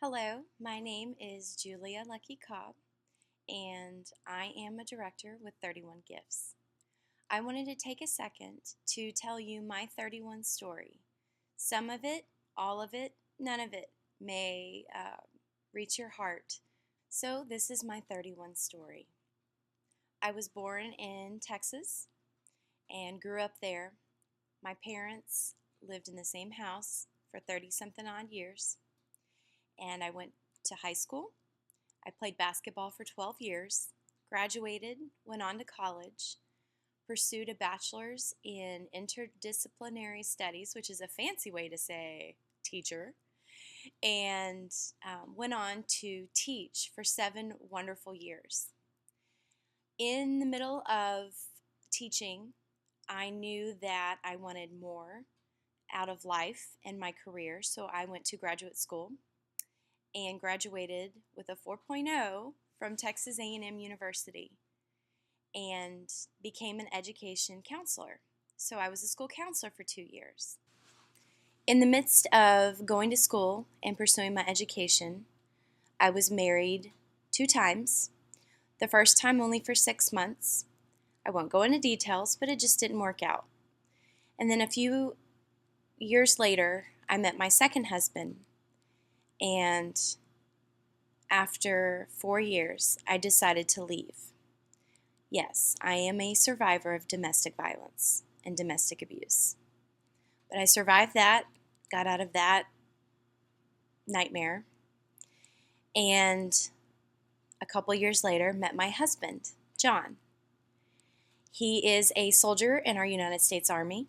Hello, my name is Julia Lucky Cobb, and I am a director with 31 Gifts. I wanted to take a second to tell you my 31 story. Some of it, all of it, none of it may reach your heart. So, this is my 31 story. I was born in Texas and grew up there. My parents lived in the same house for 30 something odd years, and I went to high school. I played basketball for 12 years, graduated, went on to college, pursued a bachelor's in interdisciplinary studies, which is a fancy way to say teacher, and went on to teach for 7 wonderful years. In the middle of teaching, I knew that I wanted more out of life and my career, so I went to graduate school and graduated with a 4.0 from Texas A&M University and became an education counselor. So I was a school counselor for 2 years. In the midst of going to school and pursuing my education, I was married 2 times. The first time only for 6 months. I won't go into details, but it just didn't work out. And then a few years later, I met my second husband, and after 4 years, I decided to leave. Yes, I am a survivor of domestic violence and domestic abuse. But I survived that, got out of that nightmare, and a couple years later met my husband, John. He is a soldier in our United States Army,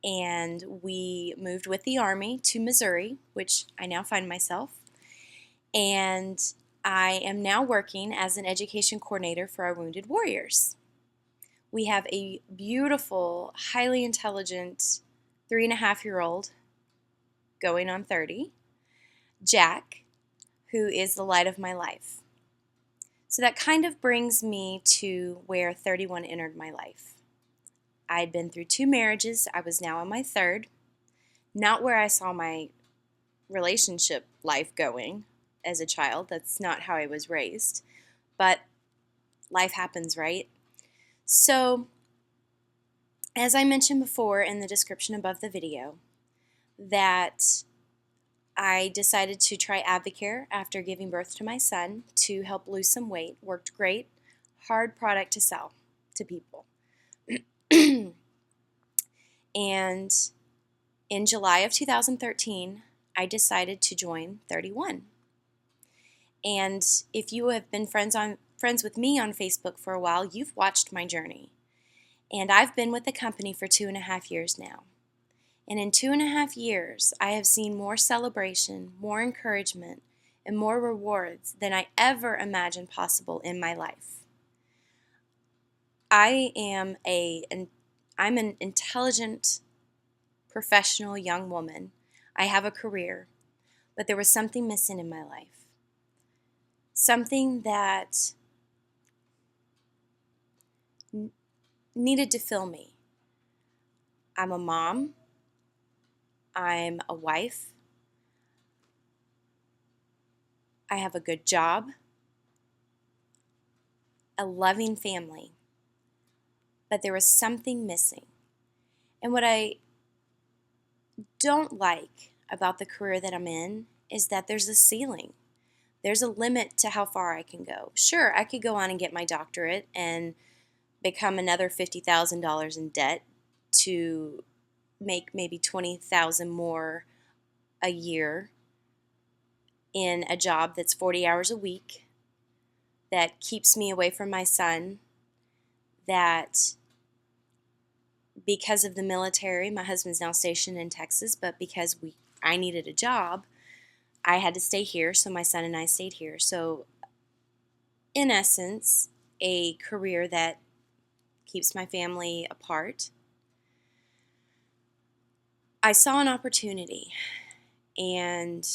and we moved with the Army to Missouri, which I now find myself, and I am now working as an education coordinator for our wounded warriors. We have a beautiful, highly intelligent 3.5-year-old going on 30, Jack, who is the light of my life. So that kind of brings me to where 31 entered my life. I had been through 2 marriages. I was now on my third. Not where I saw my relationship life going as a child. That's not how I was raised. But life happens, right? So, as I mentioned before in the description above the video, that I decided to try Advocare after giving birth to my son to help lose some weight. Worked great. Hard product to sell to people. And in July of 2013, I decided to join 31. And if you have been friends with me on Facebook for a while, you've watched my journey. And I've been with the company for 2.5 years now. And in 2.5 years, I have seen more celebration, more encouragement, and more rewards than I ever imagined possible in my life. I'm an intelligent, professional young woman. I have a career, but there was something missing in my life. Something that needed to fill me. I'm a mom. I'm a wife. I have a good job. A loving family. But there was something missing. And what I don't like about the career that I'm in is that there's a ceiling. There's a limit to how far I can go. Sure, I could go on and get my doctorate and become another $50,000 in debt to make maybe $20,000 more a year in a job that's 40 hours a week, that keeps me away from my son, that because of the military, my husband's now stationed in Texas, but because I needed a job, I had to stay here, so my son and I stayed here. So, in essence, a career that keeps my family apart. I saw an opportunity, and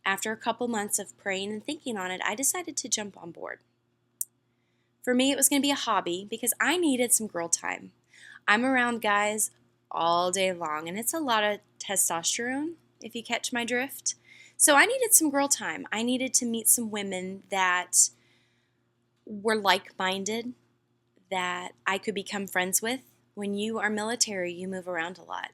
after a couple months of praying and thinking on it, I decided to jump on board. For me, it was going to be a hobby because I needed some girl time. I'm around guys all day long, and it's a lot of testosterone, if you catch my drift. So I needed some girl time. I needed to meet some women that were like-minded, that I could become friends with. When you are military, you move around a lot.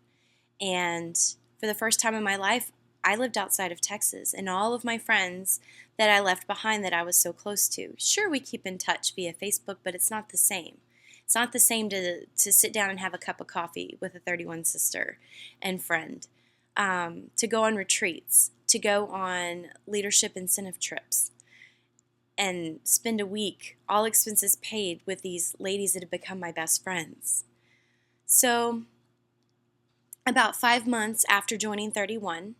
And for the first time in my life, I lived outside of Texas, and all of my friends that I left behind that I was so close to. Sure, we keep in touch via Facebook, but it's not the same. It's not the same to sit down and have a cup of coffee with a 31 sister and friend, to go on retreats, to go on leadership incentive trips, and spend a week, all expenses paid, with these ladies that have become my best friends. So, about 5 months after joining 31,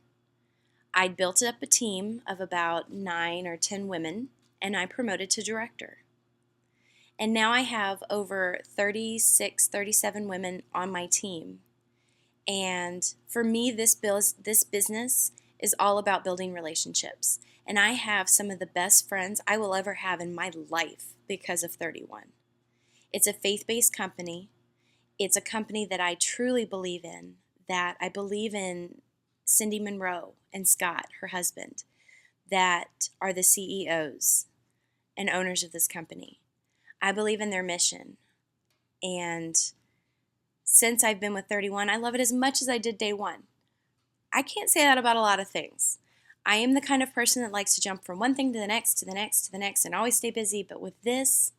I'd built up a team of about 9 or 10 women, and I promoted to director. And now I have over 36, 37 women on my team. And for me, this business is all about building relationships. And I have some of the best friends I will ever have in my life because of 31. It's a faith-based company. It's a company that I truly believe in, that I believe in Cindy Monroe and Scott, her husband, that are the CEOs and owners of this company. I believe in their mission. And since I've been with 31, I love it as much as I did day one. I can't say that about a lot of things. I am the kind of person that likes to jump from one thing to the next, to the next, to the next, and always stay busy. But with this,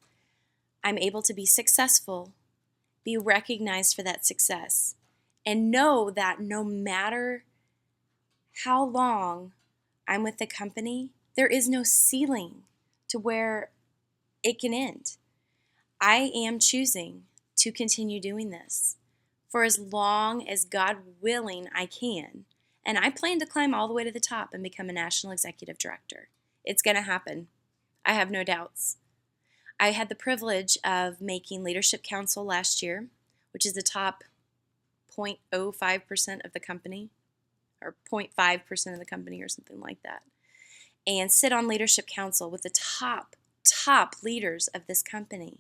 I'm able to be successful, be recognized for that success, and know that no matter how long I'm with the company, there is no ceiling to where it can end. I am choosing to continue doing this for as long as God willing I can. And I plan to climb all the way to the top and become a national executive director. It's going to happen. I have no doubts. I had the privilege of making Leadership Council last year, which is the top 0.05% of the company, or 0.5% of the company, or something like that, and sit on Leadership Council with the top leaders of this company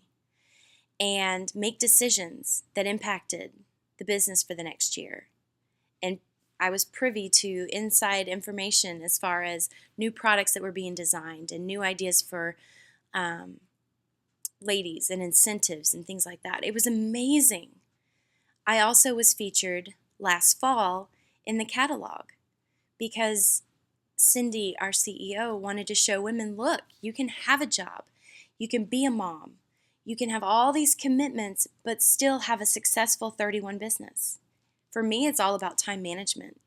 and make decisions that impacted the business for the next year. And I was privy to inside information as far as new products that were being designed and new ideas for ladies and incentives and things like that. It was amazing. I also was featured last fall in the catalog because Cindy, our CEO, wanted to show women, look, you can have a job, you can be a mom, you can have all these commitments, but still have a successful 31 business. For me, it's all about time management.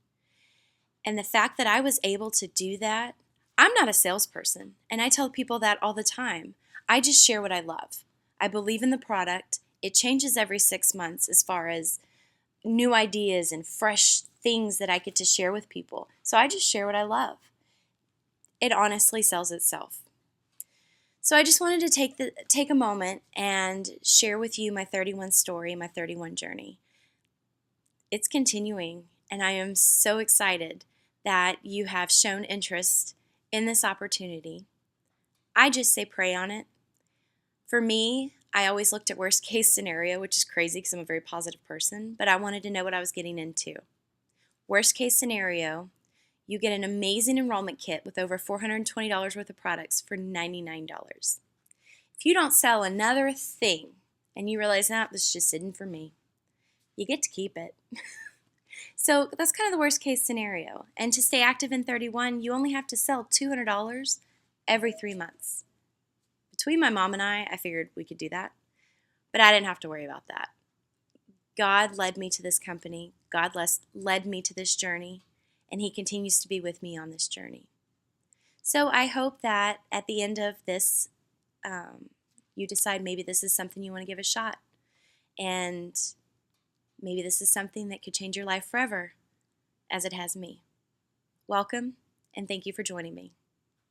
And the fact that I was able to do that, I'm not a salesperson, and I tell people that all the time. I just share what I love. I believe in the product. It changes every 6 months as far as new ideas and fresh things that I get to share with people. So I just share what I love. It honestly sells itself. So I just wanted to take a moment and share with you my 31 story, my 31 journey. It's continuing, and I am so excited that you have shown interest in this opportunity. I just say pray on it. For me, I always looked at worst case scenario, which is crazy because I'm a very positive person, but I wanted to know what I was getting into. Worst case scenario, you get an amazing enrollment kit with over $420 worth of products for $99. If you don't sell another thing and you realize that was just sitting for me, you get to keep it. So that's kind of the worst case scenario. And to stay active in 31, you only have to sell $200 every 3 months. Between my mom and I figured we could do that, but I didn't have to worry about that. God led me to this company. God led me to this journey, and He continues to be with me on this journey. So I hope that at the end of this, you decide maybe this is something you want to give a shot, and maybe this is something that could change your life forever, as it has me. Welcome, and thank you for joining me.